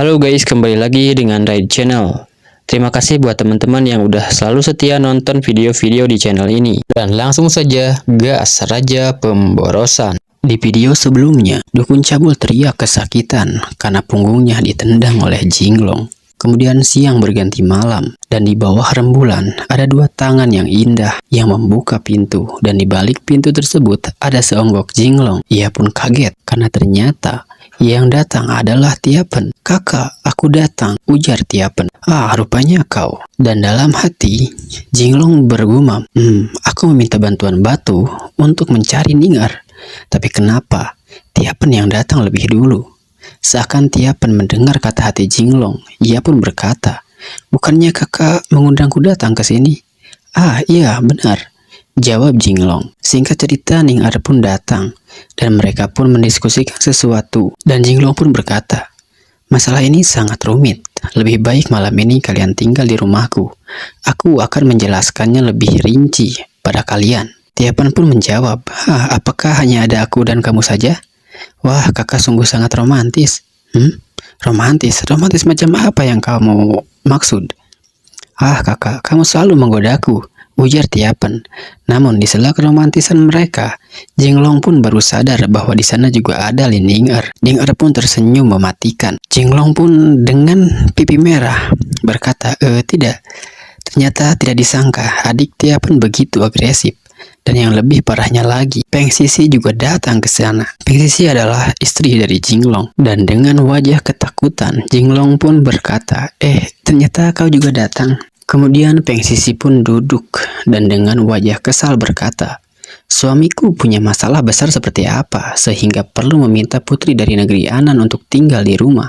Halo guys, kembali lagi dengan Raid Channel. Terima kasih buat teman-teman yang udah selalu setia nonton video-video di channel ini. Dan langsung saja, gas Raja Pemborosan. Di video sebelumnya, Dukun Cabul teriak kesakitan karena punggungnya ditendang oleh Jinglong. Kemudian siang berganti malam, dan di bawah rembulan ada dua tangan yang indah yang membuka pintu, dan di balik pintu tersebut ada seonggok Jinglong. Ia pun kaget karena ternyata yang datang adalah Tiapen. "Kakak, aku datang," ujar Tiapen. "Ah, rupanya kau." Dan dalam hati, Jinglong bergumam, aku meminta bantuan batu untuk mencari Ningar. Tapi kenapa Tiapen yang datang lebih dulu?" Seakan Tiapen mendengar kata hati Jinglong, ia pun berkata, "Bukannya kakak mengundangku datang ke sini?" "Ah, iya, benar," jawab Jinglong. Singkat cerita, Ningar pun datang, dan mereka pun mendiskusikan sesuatu. Dan Jinglong pun berkata, "Masalah ini sangat rumit. Lebih baik malam ini kalian tinggal di rumahku. Aku akan menjelaskannya lebih rinci pada kalian." Tiapen pun menjawab, "Apakah hanya ada aku dan kamu saja?" "Wah, kakak sungguh sangat romantis." Romantis? Romantis macam apa yang kamu maksud?" "Ah, kakak, kamu selalu menggodaku," ujar Tiapen. Namun di sela keromantisan mereka, Jinglong pun baru sadar bahwa di sana juga ada Ningar. Ningar pun tersenyum mematikan. Jinglong pun dengan pipi merah berkata, Tidak. Ternyata tidak disangka adik Tiapen begitu agresif. Dan yang lebih parahnya lagi, Peng Sisi juga datang ke sana. Peng Sisi adalah istri dari Jinglong. Dan dengan wajah ketakutan, Jinglong pun berkata, ternyata kau juga datang." Kemudian Peng Sisi pun duduk dan dengan wajah kesal berkata, "Suamiku punya masalah besar seperti apa sehingga perlu meminta putri dari negeri Anan untuk tinggal di rumah?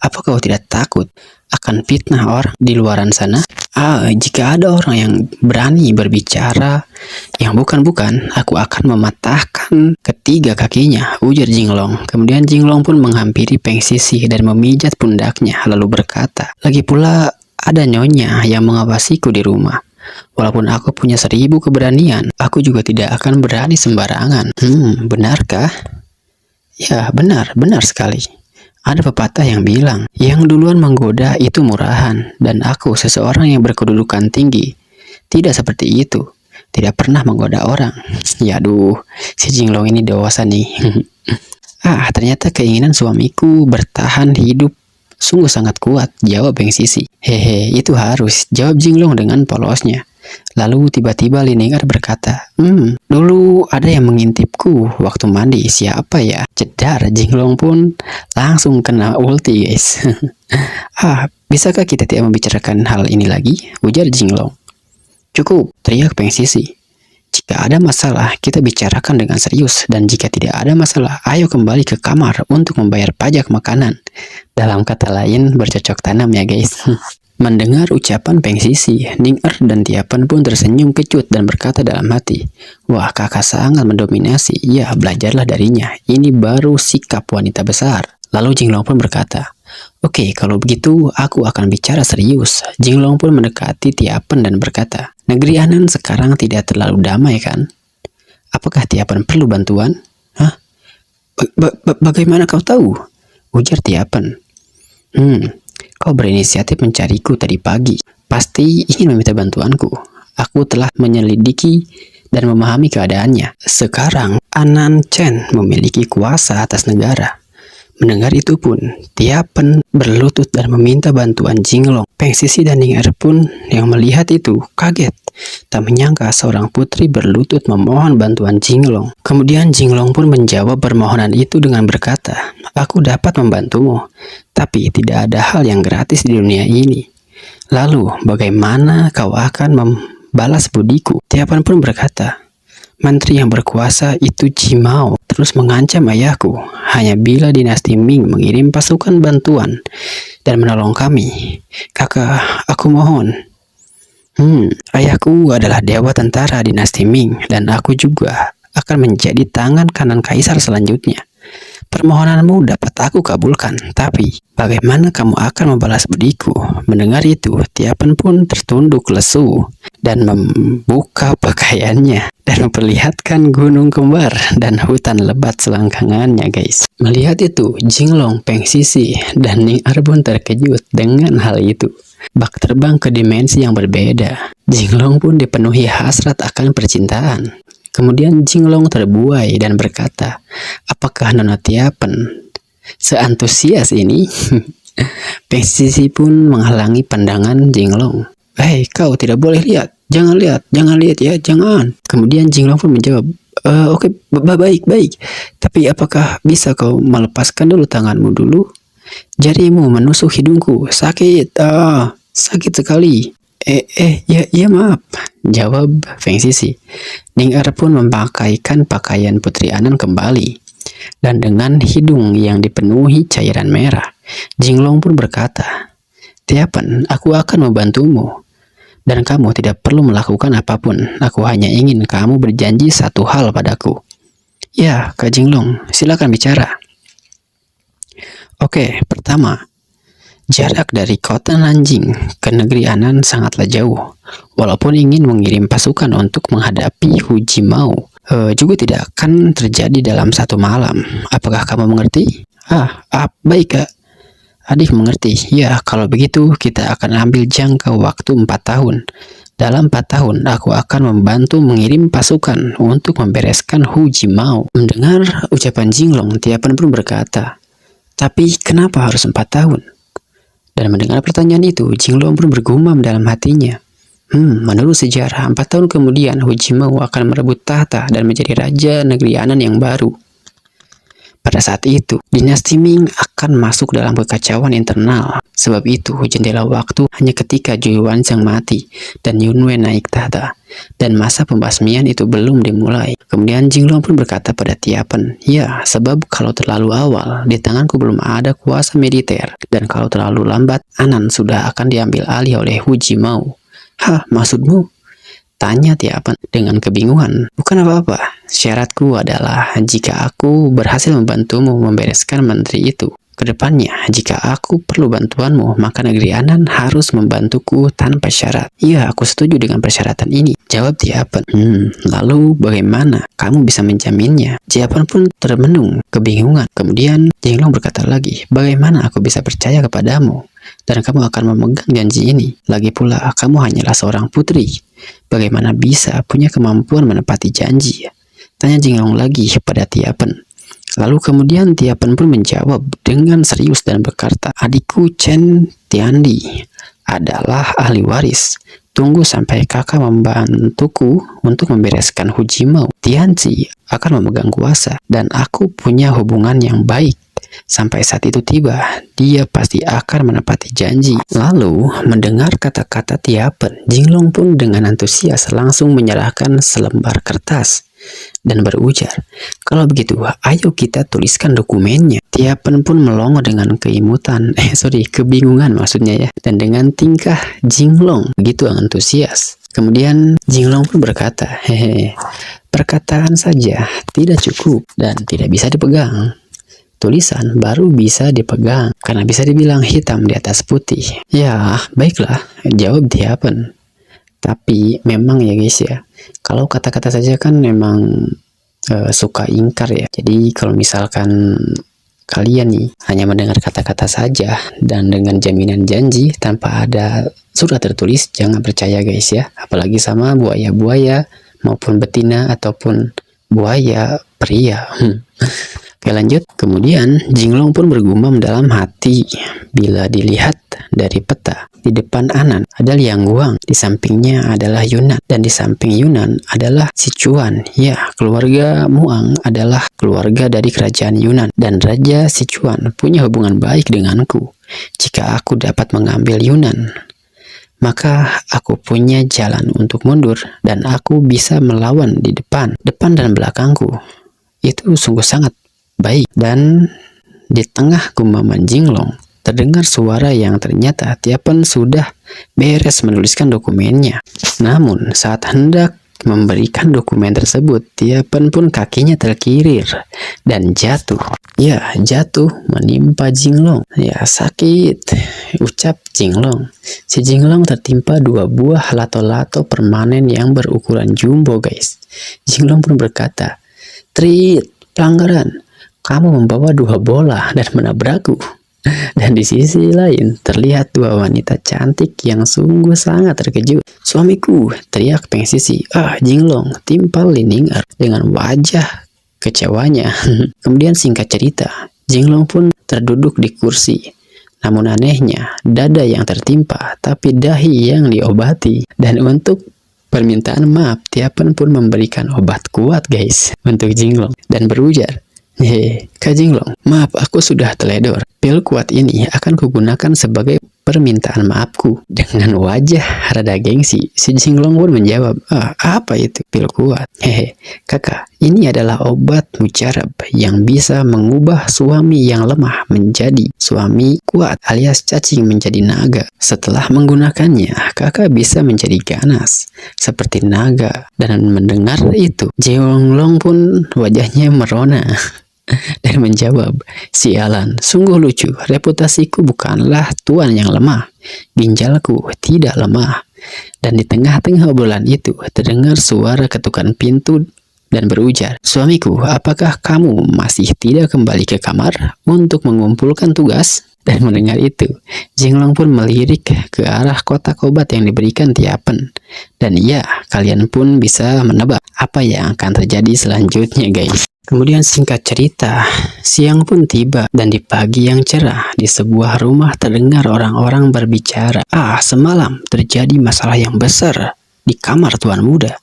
Apa kau tidak takut akan fitnah orang di luaran sana? Jika ada orang yang berani berbicara yang bukan-bukan, aku akan mematahkan ketiga kakinya," ujar Jinglong. Kemudian Jinglong pun menghampiri Peng Sisi dan memijat pundaknya lalu berkata, "Lagi pula ada nyonya yang mengawasiku di rumah. Walaupun aku punya 1000 keberanian, aku juga tidak akan berani sembarangan." Benarkah?" "Ya, benar sekali. Ada pepatah yang bilang, yang duluan menggoda itu murahan, dan aku seseorang yang berkedudukan tinggi. Tidak seperti itu. Tidak pernah menggoda orang." Yaduh, si Jinglong ini dewasa nih. Ternyata keinginan suamiku bertahan hidup sungguh sangat kuat," jawab Peng Sisi. "Hehe, itu harus," jawab Jinglong dengan polosnya. Lalu tiba-tiba Ningar berkata, "Dulu ada yang mengintipku waktu mandi. Siapa ya?" Jedar, Jinglong pun langsung kena ulti, guys. Bisakah kita tidak membicarakan hal ini lagi?" ujar Jinglong. "Cukup," teriak Peng Sisi. "Jika ada masalah, kita bicarakan dengan serius. Dan jika tidak ada masalah, ayo kembali ke kamar untuk membayar pajak makanan." Dalam kata lain, bercocok tanam ya guys. Mendengar ucapan Peng Sisi, Ningar dan Tiapen pun tersenyum kecut dan berkata dalam hati, "Wah, kakak sangat mendominasi. Ya, belajarlah darinya. Ini baru sikap wanita besar." Lalu Jinglong pun berkata, "Oke, kalau begitu aku akan bicara serius." Jinglong pun mendekati Tiapen dan berkata, "Negeri Anan sekarang tidak terlalu damai kan? Apakah Tiapen perlu bantuan?" Bagaimana kau tahu?" ujar Tiapen. Kau berinisiatif mencariku tadi pagi. Pasti ingin meminta bantuanku. Aku telah menyelidiki dan memahami keadaannya. Sekarang Anan Chen memiliki kuasa atas negara." Mendengar itu pun, Tiapen berlutut dan meminta bantuan Jinglong. Peng Sisi dan Ningar pun yang melihat itu kaget. Tak menyangka seorang putri berlutut memohon bantuan Jinglong. Kemudian Jinglong pun menjawab permohonan itu dengan berkata, "Aku dapat membantumu, tapi tidak ada hal yang gratis di dunia ini. Lalu bagaimana kau akan membalas budiku?" Tiapen pun berkata, "Menteri yang berkuasa itu Jimao terus mengancam ayahku hanya bila dinasti Ming mengirim pasukan bantuan dan menolong kami. Kakak, aku mohon." Ayahku adalah dewa tentara dinasti Ming dan aku juga akan menjadi tangan kanan kaisar selanjutnya. Permohonanmu dapat aku kabulkan, tapi bagaimana kamu akan membalas budiku? Mendengar itu, Tiapan pun tertunduk lesu dan membuka pakaiannya dan memperlihatkan gunung kembar dan hutan lebat selangkangannya, guys. Melihat itu, Jinglong, Peng Sisi, dan Ning Arbun terkejut dengan hal itu. Bak terbang ke dimensi yang berbeda. Jinglong pun dipenuhi hasrat akan percintaan. Kemudian Jinglong terbuai dan berkata, apakah Nona Tiapan seantusias ini? Peng Sisi pun menghalangi pandangan Jinglong. Hei, kau tidak boleh lihat. Jangan lihat ya, jangan. Kemudian Jinglong pun menjawab, oke, baik. Tapi apakah bisa kau melepaskan dulu tanganmu dulu? Jarimu menusuk hidungku, sakit, sakit sekali. Ya maaf, jawab Peng Sisi. Ning Er pun memakaikan pakaian Putri Anan kembali. Dan dengan hidung yang dipenuhi cairan merah, Jinglong pun berkata, Tiapan, aku akan membantumu. Dan kamu tidak perlu melakukan apapun. Aku hanya ingin kamu berjanji satu hal padaku. Ya, Kak Jinglong, silakan bicara. Oke, pertama, jarak dari kota Nanjing ke negeri Anan sangatlah jauh. Walaupun ingin mengirim pasukan untuk menghadapi Hu Jimao, juga tidak akan terjadi dalam satu malam. Apakah kamu mengerti? Baik, Kak. Adik mengerti. Ya, kalau begitu kita akan ambil jangka waktu 4 tahun. Dalam 4 tahun, aku akan membantu mengirim pasukan untuk membereskan Hu Jimao. Mendengar ucapan Jinglong, Tiapan pun berkata, tapi kenapa harus 4 tahun? Dan mendengar pertanyaan itu, Jinglong pun bergumam dalam hatinya. Menurut sejarah, 4 tahun kemudian Hu Jimao akan merebut tahta dan menjadi raja negeri Anan yang baru. Pada saat itu, dinasti Ming akan masuk dalam kekacauan internal. Sebab itu, jendela waktu hanya ketika Zhuge Wanzhang mati dan Yun Wei naik tahta. Dan masa pembasmian itu belum dimulai. Kemudian Jinglong pun berkata pada Tiapan, ya, sebab kalau terlalu awal, di tanganku belum ada kuasa militer. Dan kalau terlalu lambat, Anan sudah akan diambil alih oleh Hu Jimao. Hah, maksudmu? Tanya Tiapan dengan kebingungan. Bukan apa-apa. Syaratku adalah jika aku berhasil membantumu membereskan menteri itu. Kedepannya, jika aku perlu bantuanmu, maka negeri Anan harus membantuku tanpa syarat. Iya, aku setuju dengan persyaratan ini, jawab Tiapan. Lalu bagaimana kamu bisa menjaminnya? Tiapan pun termenung, kebingungan. Kemudian Jinglong berkata lagi, bagaimana aku bisa percaya kepadamu? Dan kamu akan memegang janji ini. Lagi pula, kamu hanyalah seorang putri. Bagaimana bisa punya kemampuan menepati janji? Tanya Jinglong lagi pada Tiapan. Lalu kemudian Tiapan pun menjawab dengan serius dan berkata, adikku Chen Tiandi adalah ahli waris. Tunggu sampai kakak membantuku untuk membereskan Hu Jimao. Tianzi akan memegang kuasa dan aku punya hubungan yang baik. Sampai saat itu tiba, dia pasti akan menepati janji. Lalu, mendengar kata-kata Tiapan, Jinglong pun dengan antusias langsung menyerahkan selembar kertas dan berujar, kalau begitu, ayo kita tuliskan dokumennya. Tiapan pun melongo dengan kebingungan maksudnya ya. Dan dengan tingkah Jinglong begitu antusias. Kemudian Jinglong pun berkata, perkataan saja tidak cukup dan tidak bisa dipegang. Tulisan baru bisa dipegang, karena bisa dibilang hitam di atas putih. Ya, baiklah, jawab Tiapan. Tapi memang ya guys ya, kalau kata-kata saja kan memang suka ingkar ya. Jadi kalau misalkan kalian nih hanya mendengar kata-kata saja dan dengan jaminan janji tanpa ada surat tertulis, jangan percaya guys ya. Apalagi sama buaya-buaya maupun betina ataupun buaya pria. Oke lanjut. Kemudian Jinglong pun bergumam dalam hati. Bila dilihat dari peta, di depan Anan ada Liang Guang, di sampingnya adalah Yunan, dan di samping Yunan adalah Sichuan. Ya, keluarga Muang adalah keluarga dari kerajaan Yunan, dan Raja Sichuan punya hubungan baik denganku. Jika aku dapat mengambil Yunan, maka aku punya jalan untuk mundur, dan aku bisa melawan di depan dan belakangku. Itu sungguh sangat baik. Dan di tengah gumaman Jinglong terdengar suara yang ternyata Tiapan sudah beres menuliskan dokumennya. Namun saat hendak memberikan dokumen tersebut, Tiapan pun kakinya terkirir dan jatuh. Ya, jatuh menimpa Jinglong. Ya, sakit, ucap Jinglong. Si Jinglong tertimpa 2 buah lato-lato permanen yang berukuran jumbo, guys. Jinglong pun berkata, "Treat, pelanggaran. Kamu membawa 2 bola dan menabrakku." Dan di sisi lain terlihat 2 wanita cantik yang sungguh sangat terkejut. "Suamiku!" teriak Peng Sisi. Jinglong timpal Lininger dengan wajah kecewanya. Kemudian singkat cerita, Jinglong pun terduduk di kursi. Namun anehnya, dada yang tertimpa, tapi dahi yang diobati. Dan untuk permintaan maaf, Tiapan pun memberikan obat kuat, guys, untuk Jinglong dan berujar, Kak Jinglong, maaf aku sudah teledor. Pil kuat ini akan kugunakan sebagai permintaan maafku." Dengan wajah rada gengsi, si Jinglong pun menjawab, "Apa itu pil kuat?" Kakak, ini adalah obat mujarab yang bisa mengubah suami yang lemah menjadi suami kuat, alias cacing menjadi naga. Setelah menggunakannya, kakak bisa menjadi ganas seperti naga." Dan mendengar itu, Jinglong pun wajahnya merona dan menjawab, "Sialan, sungguh lucu. Reputasiku bukanlah tuan yang lemah. Ginjalku tidak lemah." Dan di tengah-tengah obrolan itu terdengar suara ketukan pintu dan berujar, "Suamiku, apakah kamu masih tidak kembali ke kamar untuk mengumpulkan tugas?" Dan mendengar itu, Jinglong pun melirik ke arah kotak obat yang diberikan Tiapan. Dan ya, kalian pun bisa menebak apa yang akan terjadi selanjutnya, guys. Kemudian singkat cerita, siang pun tiba dan di pagi yang cerah di sebuah rumah terdengar orang-orang berbicara. Semalam terjadi masalah yang besar di kamar Tuan Muda."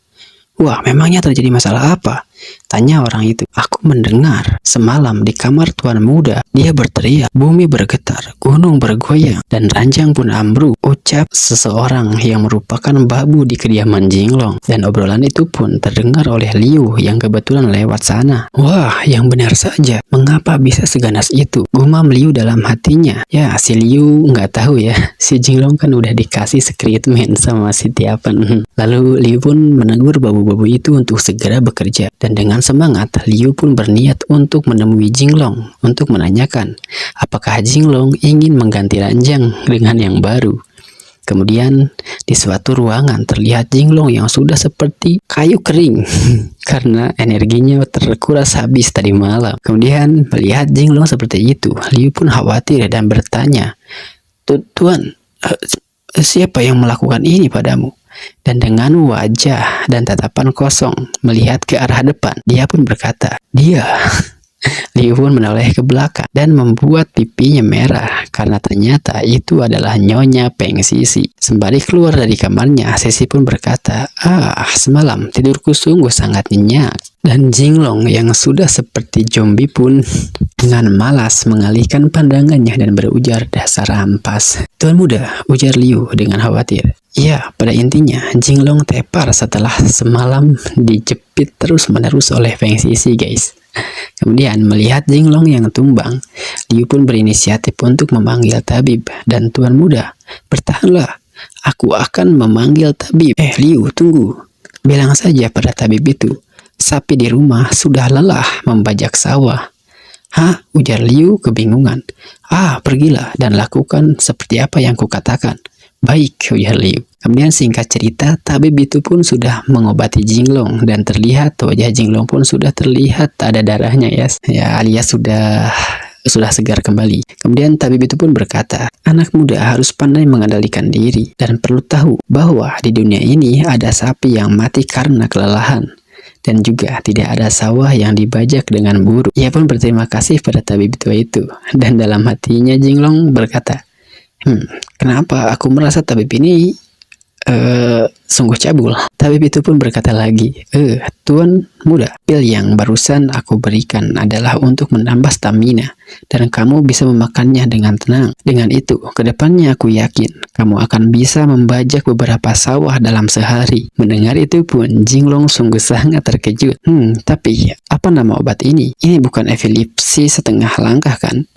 "Wah, memangnya terjadi masalah apa?" tanya orang itu. "Aku mendengar semalam di kamar Tuan Muda dia berteriak, bumi bergetar, gunung bergoyang, dan ranjang pun ambruk," ucap seseorang yang merupakan babu di kediaman Jinglong. Dan obrolan itu pun terdengar oleh Liu yang kebetulan lewat sana. "Wah, yang benar saja. Mengapa bisa seganas itu?" gumam Liu dalam hatinya. Ya, si Liu nggak tahu ya, si Jinglong kan udah dikasih secretman sama si Tiapan. Lalu Liu pun menegur babu-babu itu untuk segera bekerja. Dan dengan semangat, Liu pun berniat untuk menemui Jinglong untuk menanyakan apakah Jinglong ingin mengganti ranjang dengan yang baru. Kemudian di suatu ruangan terlihat Jinglong yang sudah seperti kayu kering karena energinya terkuras habis tadi malam. Kemudian melihat Jinglong seperti itu, Liu pun khawatir dan bertanya, "Tuan, siapa yang melakukan ini padamu?" Dan dengan wajah dan tatapan kosong melihat ke arah depan, dia pun berkata, "Dia." Liu pun menoleh ke belakang dan membuat pipinya merah karena ternyata itu adalah Nyonya Peng Sisi. Sembari keluar dari kamarnya, Sisi pun berkata, "Semalam tidurku sungguh sangat nyenyak." Dan Jinglong yang sudah seperti zombie pun dengan malas mengalihkan pandangannya dan berujar, "Dasar ampas." "Tuan Muda," ujar Liu dengan khawatir. Ya, pada intinya Jinglong tepar setelah semalam dijepit terus-menerus oleh Peng Sisi, guys. Kemudian melihat Jinglong yang tumbang, Liu pun berinisiatif untuk memanggil tabib. Dan "Tuan Muda, bertahanlah. Aku akan memanggil tabib." Liu, tunggu. Bilang saja pada tabib itu, sapi di rumah sudah lelah membajak sawah. "Hah?" ujar Liu kebingungan. Pergilah dan lakukan seperti apa yang kukatakan." "Baik," ujar Liu. Kemudian singkat cerita, tabib itu pun sudah mengobati Jinglong dan terlihat wajah Jinglong pun sudah terlihat ada darahnya, ya alias sudah segar kembali. Kemudian tabib itu pun berkata, "Anak muda harus pandai mengendalikan diri dan perlu tahu bahwa di dunia ini ada sapi yang mati karena kelelahan. Dan juga tidak ada sawah yang dibajak dengan buruk." Ia pun berterima kasih pada tabib tua itu. Dan dalam hatinya Jinglong berkata, "Kenapa aku merasa tabib ini sungguh cabul?" Tabib itu pun berkata lagi, "Tuan Muda, pil yang barusan aku berikan adalah untuk menambah stamina dan kamu bisa memakannya dengan tenang. Dengan itu, kedepannya aku yakin kamu akan bisa membajak beberapa sawah dalam sehari." Mendengar itu pun Jinglong sungguh sangat terkejut. Tapi apa nama obat ini? Ini bukan epilepsi setengah langkah kan?"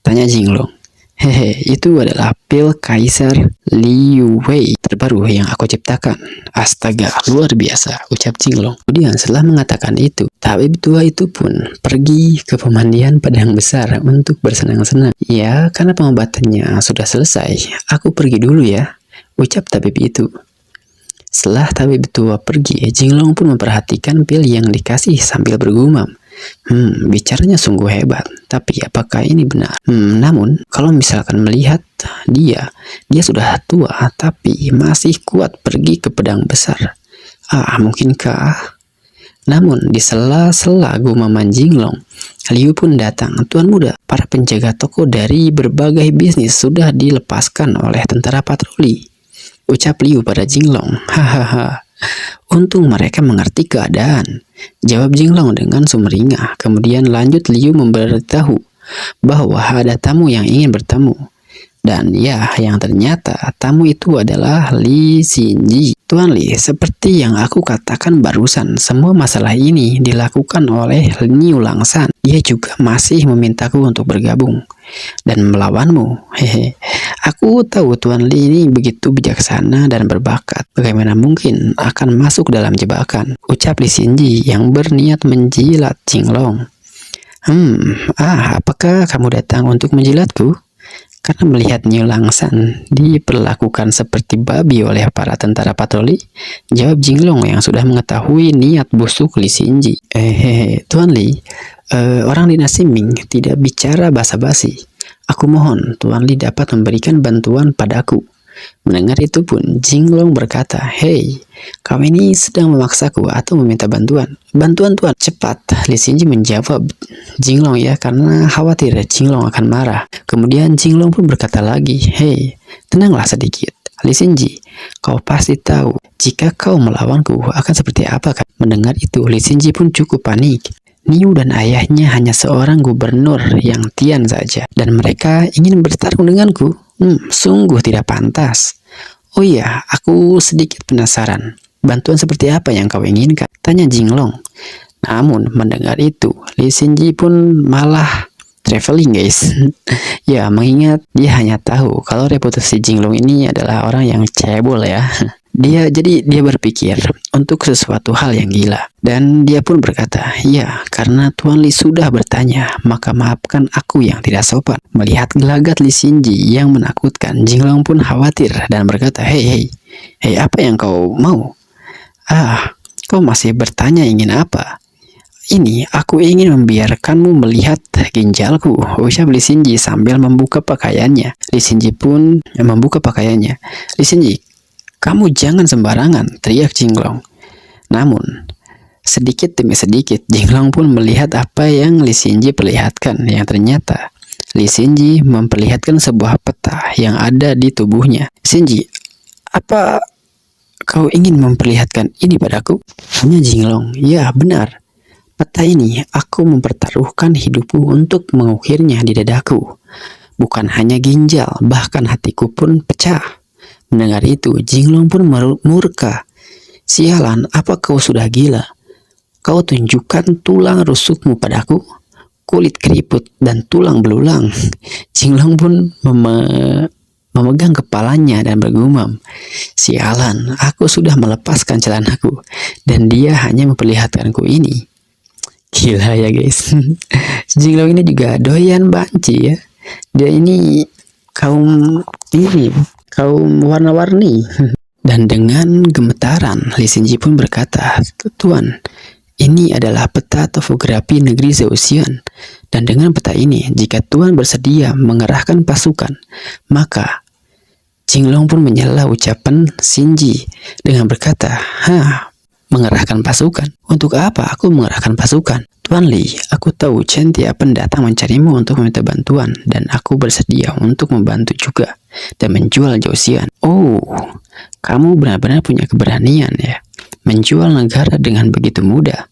tanya Jinglong. Hehe, itu adalah pil Kaisar Liu Wei terbaru yang aku ciptakan. Astaga, luar biasa, ucap Jinglong. Kemudian setelah mengatakan itu, tabib tua itu pun pergi ke pemandian padang besar untuk bersenang-senang. Ya, karena pengobatannya sudah selesai, aku pergi dulu ya, ucap tabib itu. Setelah tabib tua pergi, Jinglong pun memperhatikan pil yang dikasih sambil bergumam. Bicaranya sungguh hebat, tapi apakah ini benar? Namun, kalau misalkan melihat dia sudah tua, tapi masih kuat pergi ke pedang besar. Mungkinkah? Namun, di sela-sela gumaman Jinglong, Liu pun datang. Tuan muda, para penjaga toko dari berbagai bisnis sudah dilepaskan oleh tentara patroli, ucap Liu pada Jinglong. Hahaha. Untung mereka mengerti keadaan, jawab Jinglong dengan sumringah. Kemudian lanjut Liu memberitahu bahwa ada tamu yang ingin bertemu. Dan ya, yang ternyata tamu itu adalah Li Xinji. Tuan Li, seperti yang aku katakan barusan, semua masalah ini dilakukan oleh Niu Langshan. Dia juga masih memintaku untuk bergabung dan melawanmu. Hehe. Aku tahu Tuan Li ini begitu bijaksana dan berbakat. Bagaimana mungkin akan masuk dalam jebakan? Ucap Li Xinji yang berniat menjilat Jinglong. Apakah kamu datang untuk menjilatku? Karena melihat Niu Langshan diperlakukan seperti babi oleh para tentara patroli, jawab Jinglong yang sudah mengetahui niat busuk Li Xinji. Tuan Li, orang dinasti Ming tidak bicara basa-basi. Aku mohon Tuan Li dapat memberikan bantuan padaku. Mendengar itu pun Jinglong berkata, "Hei, kau ini sedang memaksaku atau meminta bantuan?" "Bantuan Tuan." Cepat Li Xinji menjawab Jinglong ya, karena khawatir Jinglong akan marah. Kemudian Jinglong pun berkata lagi, "Hei, tenanglah sedikit. Li Xinji, kau pasti tahu jika kau melawanku akan seperti apa kan?" Mendengar itu Li Xinji pun cukup panik. Niu dan ayahnya hanya seorang gubernur yang Tian saja, dan mereka ingin bertarung denganku. Sungguh tidak pantas. Oh iya, aku sedikit penasaran. Bantuan seperti apa yang kau inginkan? Tanya Jinglong. Namun mendengar itu, Li Xinji pun malah traveling guys. Ya, mengingat dia hanya tahu kalau reputasi Jinglong ini adalah orang yang cebol ya. Dia berpikir untuk sesuatu hal yang gila. Dan dia pun berkata, "Ya, karena Tuan Li sudah bertanya, maka maafkan aku yang tidak sopan." Melihat gelagat Li Xinji yang menakutkan, Jinglong pun khawatir dan berkata, Hei, apa yang kau mau? Kau masih bertanya ingin apa? Ini aku ingin membiarkanmu melihat ginjalku, ucap Li Xinji sambil membuka pakaiannya. Li Xinji pun membuka pakaiannya. Li Xinji, kamu jangan sembarangan, teriak Jinglong. Namun, sedikit demi sedikit, Jinglong pun melihat apa yang Li Xinji perlihatkan. Yang ternyata, Li Xinji memperlihatkan sebuah peta yang ada di tubuhnya. "Xinji, apa kau ingin memperlihatkan ini padaku?" Tanya Jinglong. "Ya, benar. Peta ini aku mempertaruhkan hidupku untuk mengukirnya di dadaku. Bukan hanya ginjal, bahkan hatiku pun pecah." Mendengar itu, Jinglong pun murka. "Sialan, apa kau sudah gila? Kau tunjukkan tulang rusukmu padaku, kulit keriput dan tulang belulang." Jinglong pun memegang kepalanya dan bergumam, "Sialan, aku sudah melepaskan celanaku dan dia hanya memperlihatkanku ini." Gila ya guys. Jinglong ini juga doyan banci ya. Dia ini kaum warna-warni. Dan dengan gemetaran, Li Xinji pun berkata, "Tuan, ini adalah peta topografi negeri Zhouxian. Dan dengan peta ini, jika Tuan bersedia mengerahkan pasukan, maka..." Jinglong pun menyela ucapan Xinji dengan berkata, "Mengerahkan pasukan? Untuk apa aku mengerahkan pasukan? Tuan Li, aku tahu Chen Tie pendatang mencarimu untuk meminta bantuan, dan aku bersedia untuk membantu juga dan menjual Zhouxian." Oh, kamu benar-benar punya keberanian ya, menjual negara dengan begitu mudah.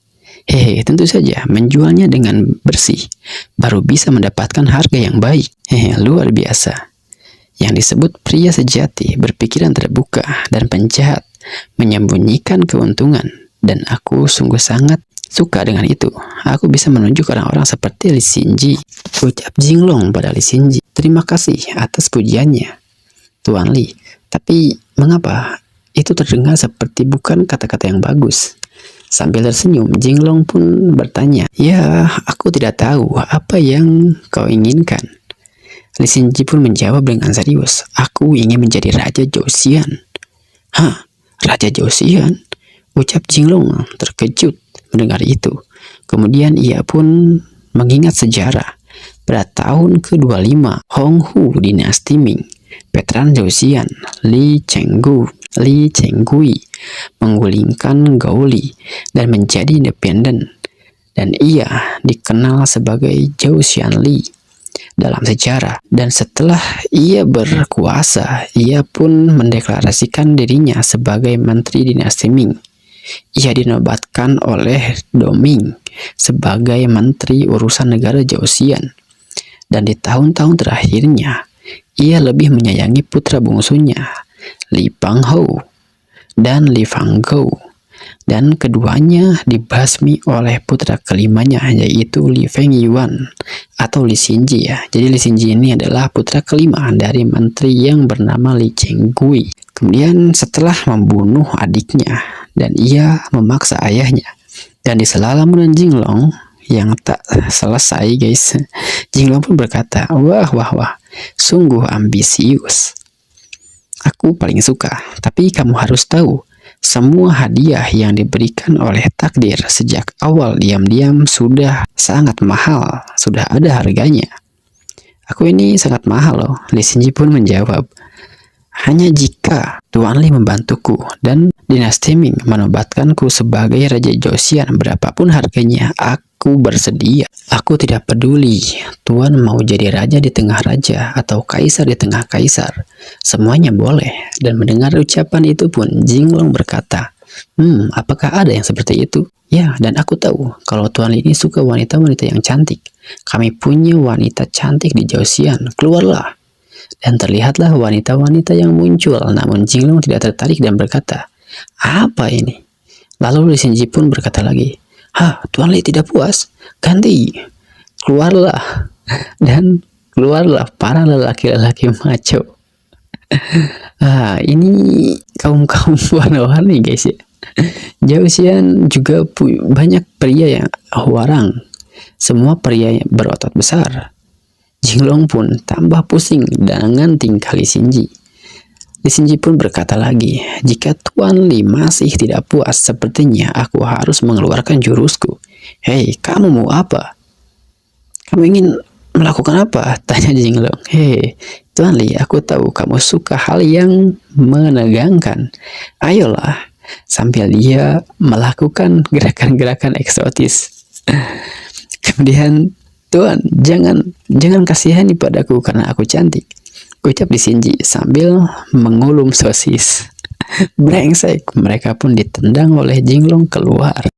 Tentu saja menjualnya dengan bersih, baru bisa mendapatkan harga yang baik. Luar biasa. Yang disebut pria sejati, berpikiran terbuka dan penjahat, menyembunyikan keuntungan. Dan aku sungguh sangat suka dengan itu. Aku bisa menunjuk orang-orang seperti Li Xinji, ucap Jinglong pada Li Xinji. Terima kasih atas pujiannya, Tuan Li. Tapi mengapa? Itu terdengar seperti bukan kata-kata yang bagus. Sambil tersenyum, Jinglong pun bertanya, "Ya, aku tidak tahu apa yang kau inginkan." Li Xinji pun menjawab dengan serius, "Aku ingin menjadi Raja Zhouxian." "Hah? Raja Zhouxian?" ucap Jinglong terkejut mendengar itu. Kemudian ia pun mengingat sejarah. Pada tahun ke-25 Honghu dinasti Ming, veteran Zhouxian Li Chenggui menggulingkan Gaoli dan menjadi independen, dan ia dikenal sebagai Zhouxian Li dalam sejarah. Dan setelah ia berkuasa, ia pun mendeklarasikan dirinya sebagai menteri dinasti Ming. Ia dinobatkan oleh Doming sebagai menteri urusan negara Zhouxian. Dan di tahun-tahun terakhirnya, ia lebih menyayangi putra bungsunya, Li Panghou dan Li Fanggou, dan keduanya dibasmi oleh putra kelimanya, yaitu Li Fengyuan atau Li Xinji ya. Jadi Li Xinji ini adalah putra kelima dari menteri yang bernama Li Chenggui. Kemudian setelah membunuh adiknya, dan ia memaksa ayahnya, dan di sela lamunan Jinglong yang tak selesai guys, Jinglong pun berkata, wah, sungguh ambisius. Aku paling suka, tapi kamu harus tahu, semua hadiah yang diberikan oleh takdir sejak awal diam-diam sudah sangat mahal, sudah ada harganya. Aku ini sangat mahal loh, Li Xinji pun menjawab. Hanya jika Tuan Li membantuku dan dinasti Ming menobatkanku sebagai Raja Zhouxian, berapapun harganya, aku bersedia. Aku tidak peduli Tuan mau jadi raja di tengah raja atau kaisar di tengah kaisar. Semuanya boleh. Dan mendengar ucapan itu pun Jinglong berkata, apakah ada yang seperti itu? Ya, dan aku tahu kalau Tuan Li ini suka wanita-wanita yang cantik. Kami punya wanita cantik di Zhouxian, keluarlah. Dan terlihatlah wanita-wanita yang muncul, namun Jinglong tidak tertarik dan berkata, apa ini? Lalu Li Xinji pun berkata lagi, Tuan Li tidak puas? Ganti, keluarlah. Dan keluarlah para lelaki-lelaki maco. Ini kaum-kaum warna-warni guys ya. Zhouxian juga banyak pria yang warang. Semua pria yang berotot besar. Jinglong pun tambah pusing dengan tingkah Li Xinji. Li Xinji pun berkata lagi, jika Tuan Li masih tidak puas, sepertinya aku harus mengeluarkan jurusku. Hei, kamu mau apa? Kamu ingin melakukan apa? Tanya Jinglong. Hei, Tuan Li, aku tahu kamu suka hal yang menegangkan. Ayolah, sambil dia melakukan gerakan-gerakan eksotis. Kemudian, Tuan, jangan kasihani padaku karena aku cantik, ucap Li Xinji sambil mengulum sosis. Brengsek, mereka pun ditendang oleh Jinglong keluar.